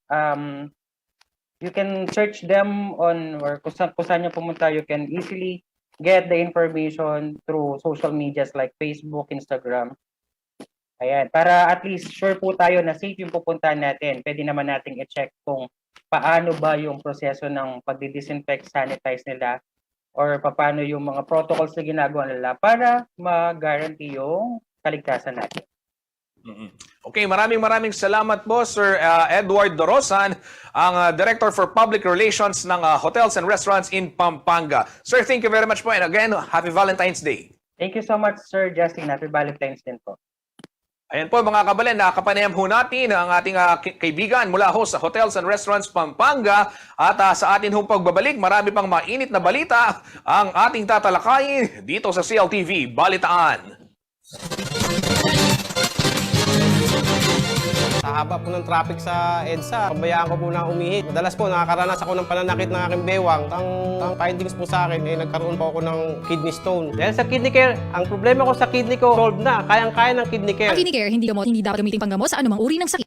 you can search them on or kung saan nyo pumunta, you can easily get the information through social medias like Facebook, Instagram. Ayan, para at least sure po tayo na safe yung pupuntahan natin. Pwede naman nating i-check kung paano ba yung proseso ng pagdi-disinfect, sanitize nila or paano yung mga protocols na ginagawa nila para ma-guarantee yung kaligtasan natin.
Okay, maraming salamat po Sir Edward Dorosan, ang Director for Public Relations ng Hotels and Restaurants in Pampanga. Sir, thank you very much po and again, Happy Valentine's Day.
Thank you so much Sir Justin. Happy Valentine's din po.
Ayan po mga kabalen, nakapanayam ho natin ang ating kaibigan mula ho sa Hotels and Restaurants Pampanga at sa atin hong pagbabalik, marami pang mainit na balita ang ating tatalakayin dito sa CLTV Balitaan.
Sa haba po ng traffic sa EDSA, pabayaan ko po na umihi. Madalas po nakakaranas ako ng pananakit ng aking bewang. Ang findings po sa akin ay nagkaroon po ako ng kidney stone. Dahil sa kidney care, ang problema ko sa kidney ko, solved na. Kayang-kaya ng kidney care.
Ang kidney care, hindi gamot, hindi dapat gamitin panggamot sa anumang uri ng sakit.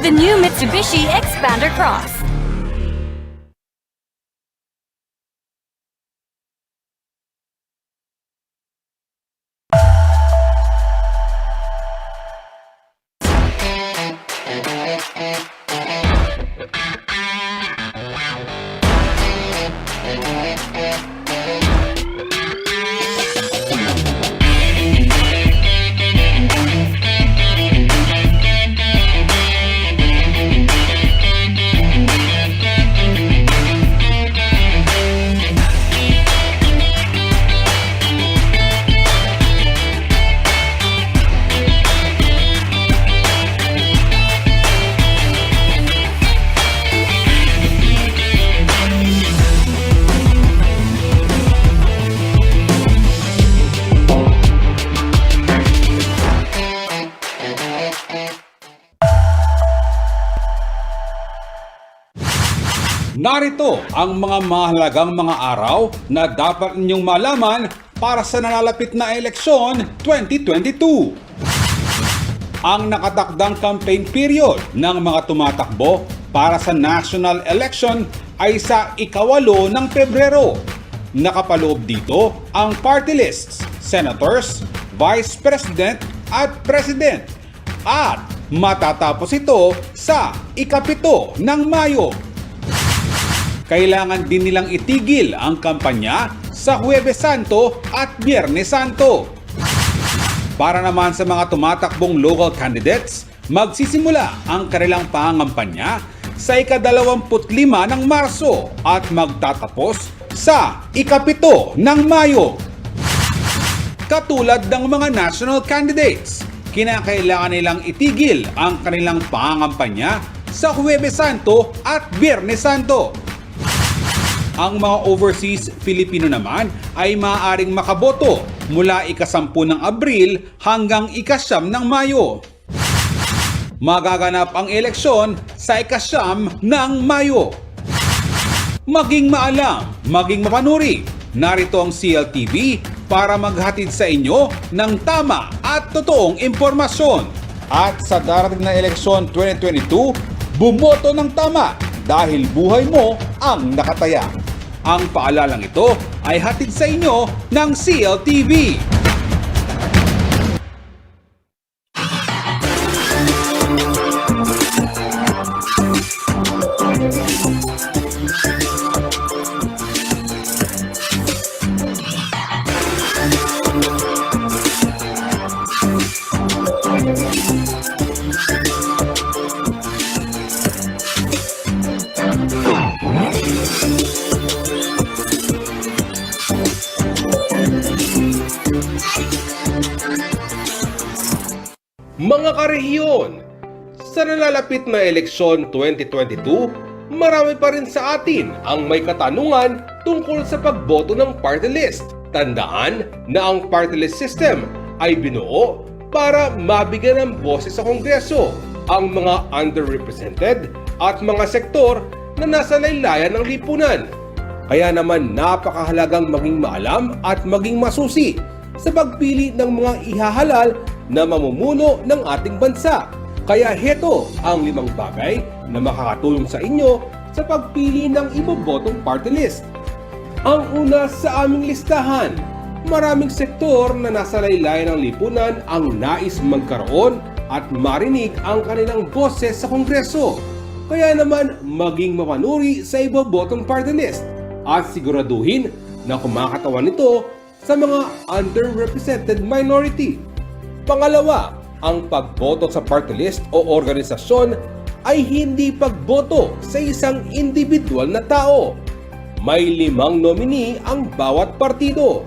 with the new Mitsubishi Xpander Cross.
Narito ang mga mahalagang mga araw na dapat ninyong malaman para sa nalalapit na eleksyon 2022. Ang nakatakdang campaign period ng mga tumatakbo para sa national election ay sa 8 ng Pebrero. Nakapaloob dito ang party lists, senators, vice president at president. At matatapos ito sa 7 ng Mayo. Kailangan din nilang itigil ang kampanya sa Huwebes Santo at Biyernes Santo. Para naman sa mga tumatakbong local candidates, magsisimula ang kanilang pangangampanya sa 25 ng Marso at magtatapos sa 7 ng Mayo. Katulad ng mga national candidates, kinakailangan nilang itigil ang kanilang pangangampanya sa Huwebes Santo at Biyernes Santo. Ang mga overseas Filipino naman ay maaaring makaboto mula 10 ng Abril hanggang 9 ng Mayo. Magaganap ang eleksyon sa 9 ng Mayo. Maging maalam, maging mapanuri. Narito ang CLTV para maghatid sa inyo ng tama at totoong impormasyon. At sa darating na eleksyon 2022, bumoto ng tama dahil buhay mo ang nakataya. Ang paalalang ito ay hatid sa inyo ng CLTV.
Mga karehiyon, sa nalalapit na eleksyon 2022, marami pa rin sa atin ang may katanungan tungkol sa pagboto ng party list. Tandaan na ang party list system ay binuo para mabigyan ng boses sa Kongreso ang mga underrepresented at mga sektor na nasa laylayan ng lipunan. Kaya naman napakahalagang maging maalam at maging masusi sa pagpili ng mga ihahalal na mamumuno ng ating bansa. Kaya heto ang 5 bagay na makakatulong sa inyo sa pagpili ng ibobotong party list. Ang una sa aming listahan, maraming sektor na nasa laylayan ng lipunan ang nais magkaroon at marinig ang kanilang boses sa Kongreso. Kaya naman maging mapanuri sa ibobotong party list at siguraduhin na kumakatawan ito sa mga underrepresented minority. Pangalawa, ang pagboto sa party list o organisasyon ay hindi pagboto sa isang individual na tao. May 5 nominee ang bawat partido.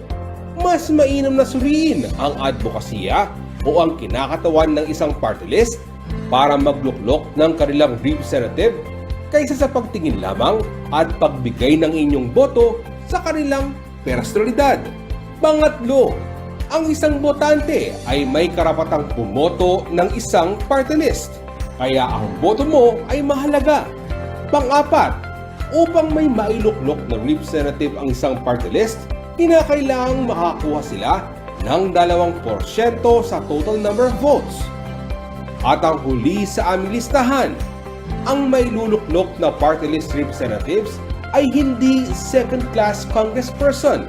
Mas mainam na suriin ang advokasya o ang kinakatawan ng isang party list para magluklok ng kanilang representative kaysa sa pagtingin lamang at pagbigay ng inyong boto sa kanilang personalidad. Pangatlo, ang isang botante ay may karapatang bumoto ng isang party list, kaya ang boto mo ay mahalaga. Pang-apat, upang may mailuklok na representative ang isang party list, kinakailangang makakuha sila ng 2% sa total number of votes. At ang huli sa aming listahan, ang may luluklok na party list representatives ay hindi second-class congressperson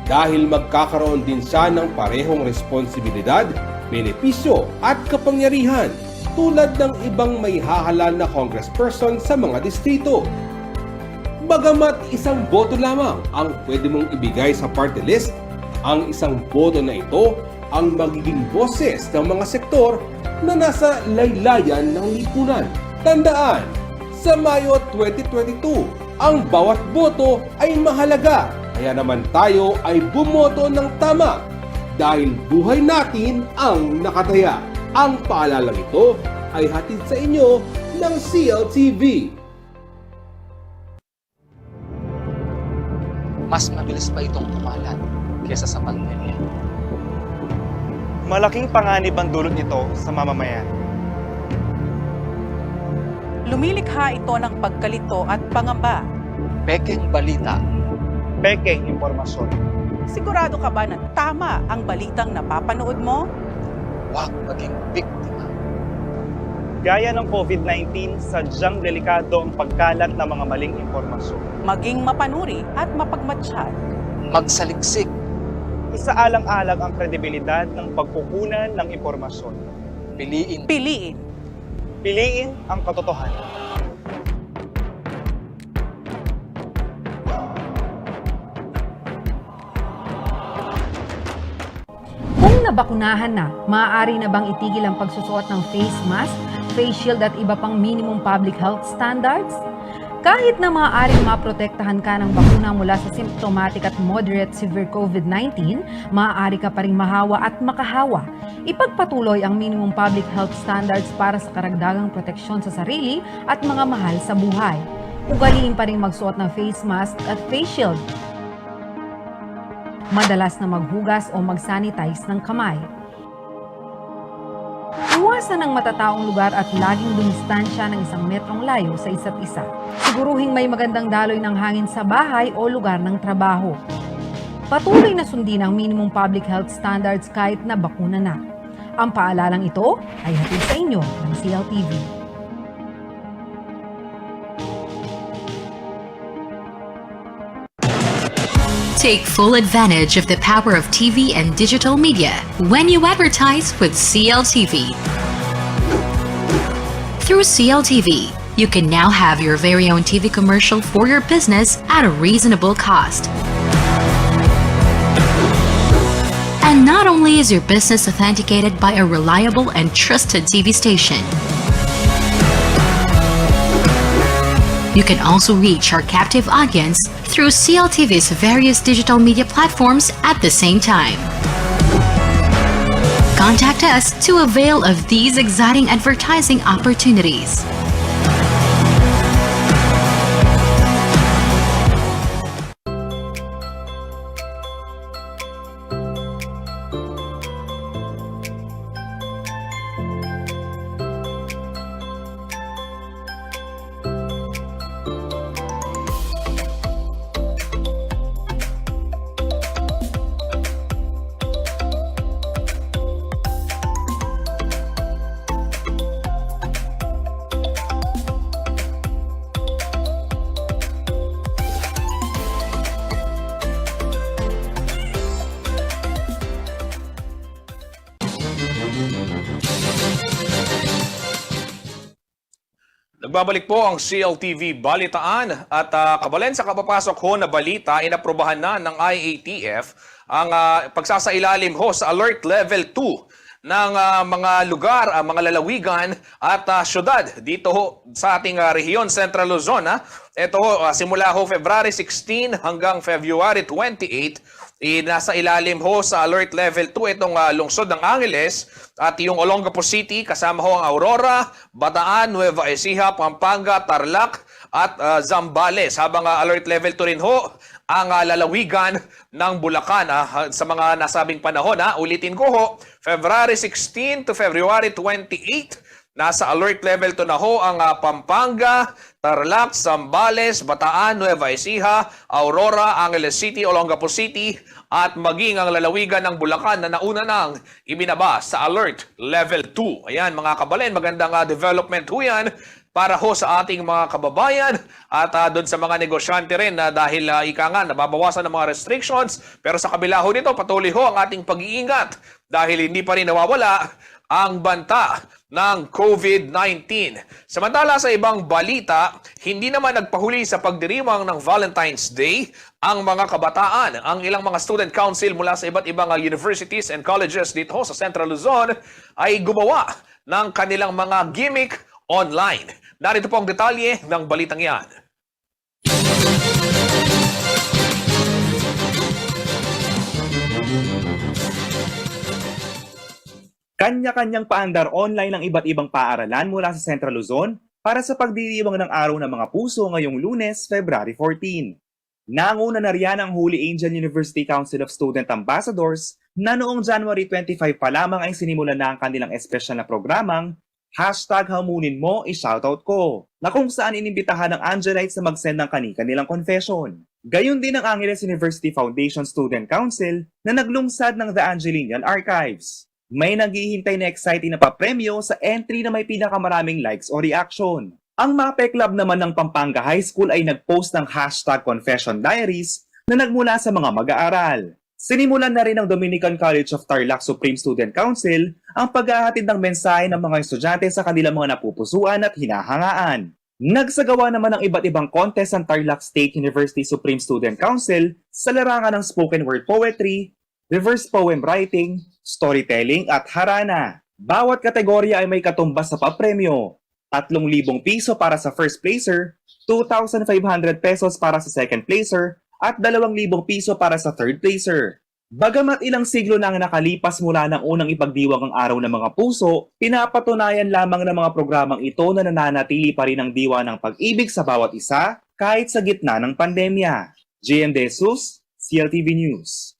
dahil magkakaroon din siya ng parehong responsibilidad, benepisyo at kapangyarihan tulad ng ibang may hahalal na congressperson sa mga distrito. Bagamat isang boto lamang ang pwede mong ibigay sa party list, ang isang boto na ito ang magiging boses ng mga sektor na nasa laylayan ng lipunan. Tandaan, sa Mayo 2022, ang bawat boto ay mahalaga. Kaya naman tayo ay bumoto ng tama dahil buhay natin ang nakataya. Ang paalalang ito ay hatid sa inyo ng CLTV.
Mas mabilis pa itong kumalat kesa sa pandemya.
Malaking panganib ang dulot nito sa mamamayan.
Lumilikha ito ng pagkalito at pangamba.
Pekeng balita.
Pekeng impormasyon.
Sigurado ka ba na tama ang balitang napapanood mo?
Huwag maging biktima.
Gaya ng COVID-19, sadyang delikado ang pagkalat ng mga maling impormasyon.
Maging mapanuri at mapagmatsyag.
Magsaliksik.
Isaalang-alang ang kredibilidad ng pagkukunan ng impormasyon.
Piliin.
Piliin.
Piliin ang katotohanan.
Kung nabakunahan na, maaari na bang itigil ang pagsusuot ng face mask, face shield at iba pang minimum public health standards? Kahit na maaaring maprotektahan ka ng bakuna mula sa symptomatic at moderate severe COVID-19, maaari ka pa ring mahawa at makahawa. Ipagpatuloy ang minimum public health standards para sa karagdagang proteksyon sa sarili at mga mahal sa buhay. Ugaliin pa rin magsuot ng face mask at face shield. Madalas na maghugas o mag-sanitize ng kamay. Iwasan ang matataong lugar at laging dumistansya ng 1 metrong layo sa isa't isa. Siguruhing may magandang daloy ng hangin sa bahay o lugar ng trabaho. Patuloy na sundin ang minimum public health standards kahit na bakuna na. Ang paalalang ito ay hatid sa inyo ng CLTV.
Take full advantage of the power of TV and digital media when you advertise with CLTV. Through CLTV, you can now have your very own TV commercial for your business at a reasonable cost. And not only is your business authenticated by a reliable and trusted TV station, you can also reach our captive audience through CLTV's various digital media platforms at the same time. Contact us to avail of these exciting advertising opportunities.
Nagbabalik po ang CLTV Balitaan at kabalen sa kapapasok ho na balita, inaprubahan na ng IATF ang pagsasailalim ho sa Alert Level 2 ng mga lugar, mga lalawigan at syudad dito ho sa ating rehiyon Central Luzon. Ito ho, simula ho February 16 hanggang February 28, nasa ilalim ho sa Alert Level 2 itong lungsod ng Angeles at yung Olongapo City, kasama ho ang Aurora, Bataan, Nueva Ecija, Pampanga, Tarlac at Zambales. Habang Alert Level 2 rin ho ang lalawigan ng Bulacan sa mga nasabing panahon. Ulitin ko ho, February 16 to February 28, Nasa alert level 2 na ho ang Pampanga, Tarlac, Zambales, Bataan, Nueva Ecija, Aurora, Angeles City, Olongapo City at maging ang lalawigan ng Bulacan na nauna nang ibinaba sa alert level 2. Ayan mga kababayan, magandang development ho yan para ho sa ating mga kababayan at doon sa mga negosyante rin na dahil ika nga nababawasan ng mga restrictions, pero sa kabila ho nito patuloy ho ang ating pag-iingat dahil hindi pa rin nawawala ang banta ng COVID-19. Samantala sa ibang balita, hindi naman nagpahuli sa pagdiriwang ng Valentine's Day ang mga kabataan. Ang ilang mga student council mula sa iba't ibang universities and colleges dito sa Central Luzon ay gumawa ng kanilang mga gimmick online. Narito po ang detalye ng balitang yan.
Kanya-kanyang paandar online ng iba't ibang paaralan mula sa Central Luzon para sa pagdiriwang ng Araw ng Mga Puso ngayong Lunes, February 14. Nanguna na riyan ang Holy Angel University Council of Student Ambassadors na noong January 25 pa lamang ay sinimulan na ang kanilang espesyal na programang #Hamunin Mo I-Shoutout Ko, na kung saan inimbitahan ng Angelites na mag-send ng kanilang confession. Gayon din ang Angeles University Foundation Student Council na naglungsad ng The Angelinian Archives. May naghihintay na exciting na papremyo sa entry na may pinakamaraming likes o reaction. Ang MAPE Club naman ng Pampanga High School ay nag-post ng #Confession Diaries na nagmula sa mga mag-aaral. Sinimulan na rin ng Dominican College of Tarlac Supreme Student Council ang paghahatid ng mensahe ng mga estudyante sa kanilang mga napupusuan at hinahangaan. Nagsagawa naman ng iba't ibang contest ang Tarlac State University Supreme Student Council sa larangan ng spoken word poetry, reverse poem writing, storytelling at harana. Bawat kategorya ay may katumbas sa papremyo. 3,000 piso para sa first placer, 2,500 pesos para sa second placer, at 2,000 piso para sa third placer. Bagamat ilang siglo na ang nakalipas mula ng unang ipagdiwang ang Araw ng Mga Puso, pinapatunayan lamang ng mga programang ito na nananatili pa rin ang diwa ng pag-ibig sa bawat isa kahit sa gitna ng pandemya. JM De Jesus, CLTV News.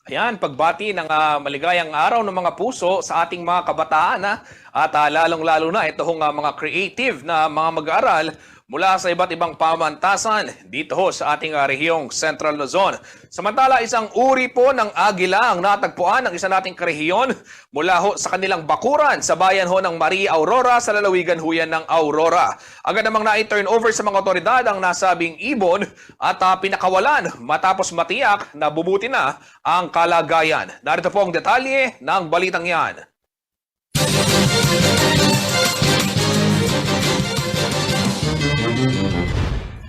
Ayan, pagbati ng maligayang araw ng mga puso sa ating mga kabataan at lalong-lalo na itong mga creative na mga mag-aaral mula sa iba't ibang pamantasan dito ho sa ating rehiyong Central Luzon. Samantala, isang uri po ng agila ang natagpuan ng isa nating karehiyon mula ho sa kanilang bakuran sa bayan ho ng Maria Aurora sa lalawigan ho yan ng Aurora. Agad namang na-turn over sa mga otoridad ang nasabing ibon at pinakawalan matapos matiyak na bumuti na ang kalagayan. Narito po ang detalye ng balitang yan.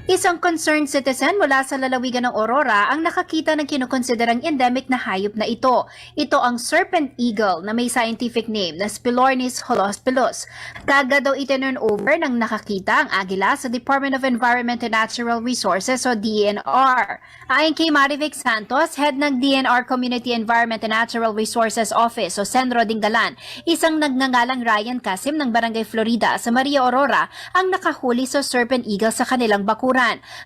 Isang concerned citizen mula sa lalawigan ng Aurora ang nakakita ng kinukonsiderang endemic na hayop na ito. Ito ang serpent eagle na may scientific name na Spilornis holospilus. Kaagad daw itinurn over ng nakakita ang agila sa Department of Environment and Natural Resources o DENR. Ayon kay Marivic Santos, head ng DENR Community Environment and Natural Resources Office o Senro Dingalan, isang nagngangalang Ryan Kasim ng Barangay Florida sa Maria Aurora ang nakahuli sa serpent eagle sa kanilang bakuran.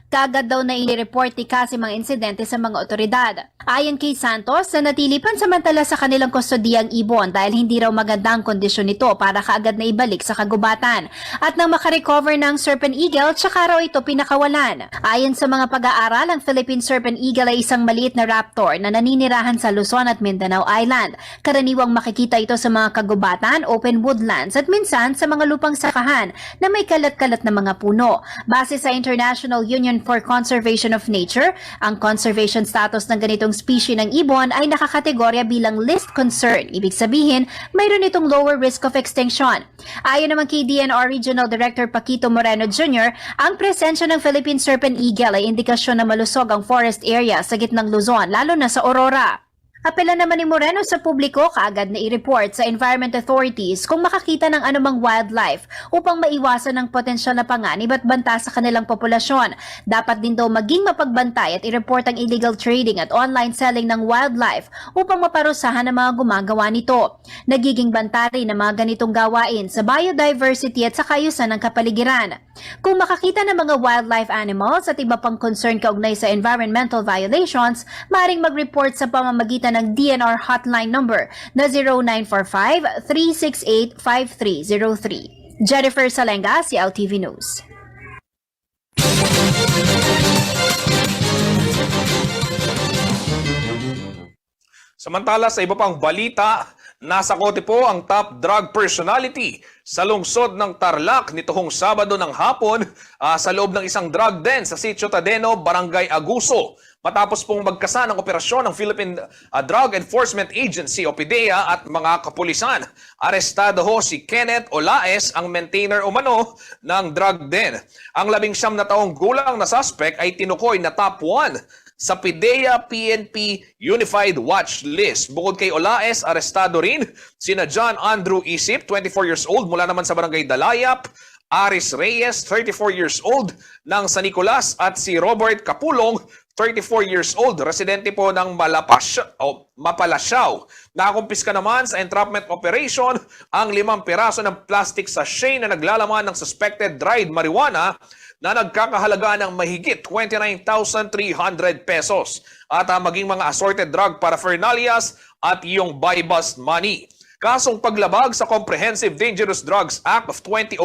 Kagad daw na inireport ni Kasim ang insidente sa mga otoridad. Ayon kay Santos, nanatili pansamantala sa kanilang kustodiyang ibon dahil hindi raw maganda ang kondisyon nito para kaagad na ibalik sa kagubatan. At nang makarecover ng serpent eagle, tsaka raw ito pinakawalan. Ayon sa mga pag-aaral, ang Philippine serpent eagle ay isang maliit na raptor na naninirahan sa Luzon at Mindanao Island. Karaniwang makikita ito sa mga kagubatan, open woodlands at minsan sa mga lupang sakahan na may kalat-kalat na mga puno. Base sa International Union for Conservation of Nature, ang conservation status ng ganitong species ng ibon ay nakakategorya bilang least concern. Ibig sabihin, mayroon itong lower risk of extinction. Ayon naman kay DNR Regional Director Paquito Moreno Jr., ang presensya ng Philippine serpent eagle ay indikasyon na malusog ang forest area sa gitnang Luzon, lalo na sa Aurora. Apela naman ni Moreno sa publiko kaagad na i-report sa environment authorities kung makakita ng anumang wildlife upang maiwasan ng potensyal na panganib at banta sa kanilang populasyon. Dapat din daw maging mapagbantay at i-report ang illegal trading at online selling ng wildlife upang maparusahan ang mga gumagawa nito. Nagiging banta rin ang mga ganitong gawain sa biodiversity at sa kaayusan ng kapaligiran. Kung makakita ng mga wildlife animals at iba pang concern kaugnay sa environmental violations, maaaring mag-report sa pamamagitan ng DNR hotline number na 0945-368-5303. Jennifer Salenga, CLTV News.
Samantala sa iba pang balita, nasa kote po ang top drug personality sa lungsod ng Tarlac nitong Sabado ng hapon sa loob ng isang drug den sa Sitio Tadeno, Barangay Aguso. Matapos pong magkasa ng operasyon ng Philippine Drug Enforcement Agency o PDEA at mga kapulisan. Arestado ho si Kenneth Olaes, ang maintainer umano ng drug den. Ang 19 na taong gulang na suspect ay tinukoy na top 1 sa PDEA PNP Unified Watch List. Bukod kay Olaes, arestado rin sina John Andrew Isip, 24 years old mula naman sa Barangay Dalayap, Aris Reyes, 34 years old ng San Nicolas at si Robert Capulong, 34 years old, residente po ng Mapalasyao. Nakakumpiska naman sa entrapment operation ang 5 piraso ng plastic sachet na naglalaman ng suspected dried marijuana na nagkakahalaga ng mahigit 29,300 pesos at maging mga assorted drug paraphernalias at yung buy-bust money. Kasong paglabag sa Comprehensive Dangerous Drugs Act of 2002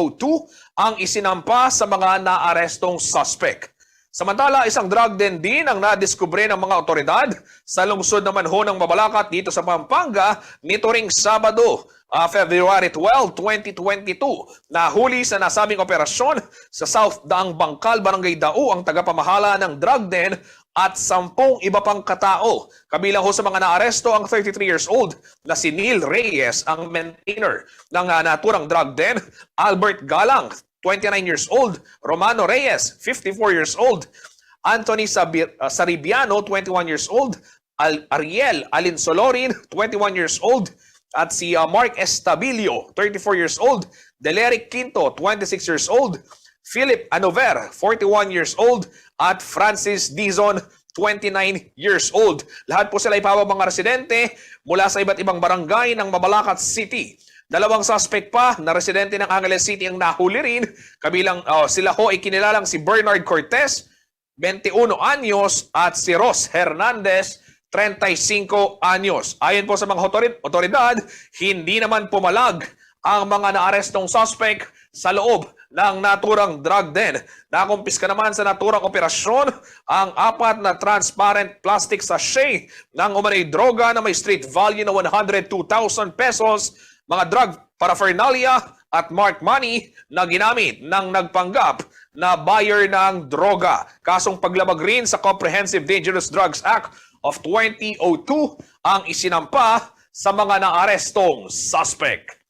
ang isinampa sa mga naarestong suspect. Samantala, isang drug den din ang nadiskubre ng mga otoridad sa lungsod naman ho ng Mabalacat dito sa Pampanga nito ring Sabado, February 12, 2022. Nahuli sa nasabing operasyon sa South Daang Bangkal, Barangay Dao ang tagapamahala ng drug den at 10 iba pang katao. Kabilang ho sa mga naaresto ang 33 years old na si Neil Reyes, ang maintainer ng naturang drug den, Albert Galang, 29 years old, Romano Reyes, 54 years old, Anthony Saribiano, 21 years old, Ariel Alinsolorin, 21 years old, at si Mark Estabilio, 34 years old, Deleric Quinto, 26 years old, Philip Anover, 41 years old, at Francis Dizon, 29 years old. Lahat po sila ipawag mga residente mula sa iba't ibang barangay ng Mabalacat City. 2 suspect pa na residente ng Angeles City ang nahuli rin. Kabilang sila ho ay kinilalang si Bernard Cortez, 21 anyos, at si Ross Hernandez, 35 anyos. Ayon po sa mga otoridad, hindi naman pumalag ang mga naarestong suspect sa loob ng naturang drug den. Nakumpiska naman sa naturang operasyon ang 4 na transparent plastic sachet ng umanay droga na may street value na 102,000 pesos, mga drug paraphernalia at marked money na ginamit ng nagpanggap na buyer ng droga. Kasong paglabag rin sa Comprehensive Dangerous Drugs Act of 2002 ang isinampa sa mga naarestong suspect.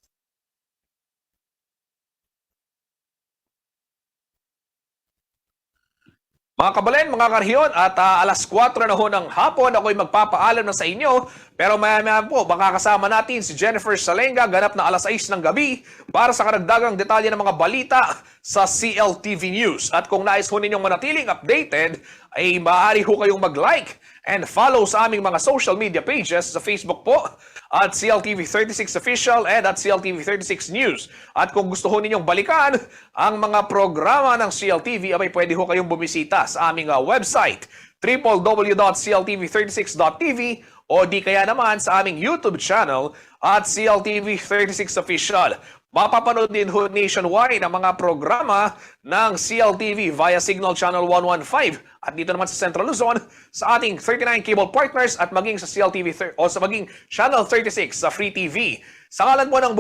Mga kabalen, mga karhiyon, at alas 4 na ho ng hapon, ako'y magpapaalam na sa inyo. Pero maya-maya po, makakasama natin si Jennifer Salenga, ganap na alas 6 ng gabi, para sa karagdagang detalye ng mga balita sa CLTV News. At kung nais ho ninyong manatiling updated, ay maaari ho kayong mag-like and follow sa aming mga social media pages sa Facebook po, at CLTV36 Official and at CLTV36 News. At kung gusto ho ninyong balikan ang mga programa ng CLTV, abay pwede ho kayong bumisita sa aming website, www.cltv36.tv, o di kaya naman sa aming YouTube channel at CLTV36 Official. Mapapanood din ho nationwide ang mga programa ng CLTV via Signal Channel 115 at dito naman sa Central Luzon sa ating 39 cable partners at maging sa CLTV o sa maging Channel 36 sa Free TV. Sa ngalan po ng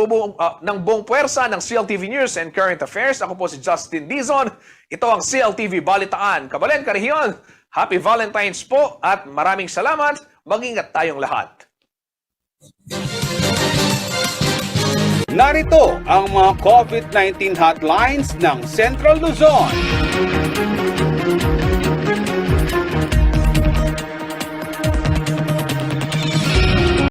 buong puwersa ng CLTV News and Current Affairs, ako po si Justin Dizon. Ito ang CLTV Balitaan. Kabalen, Karihiyon, Happy Valentine's po at maraming salamat. Mag-ingat tayong lahat.
Narito ang mga COVID-19 hotlines ng Central Luzon.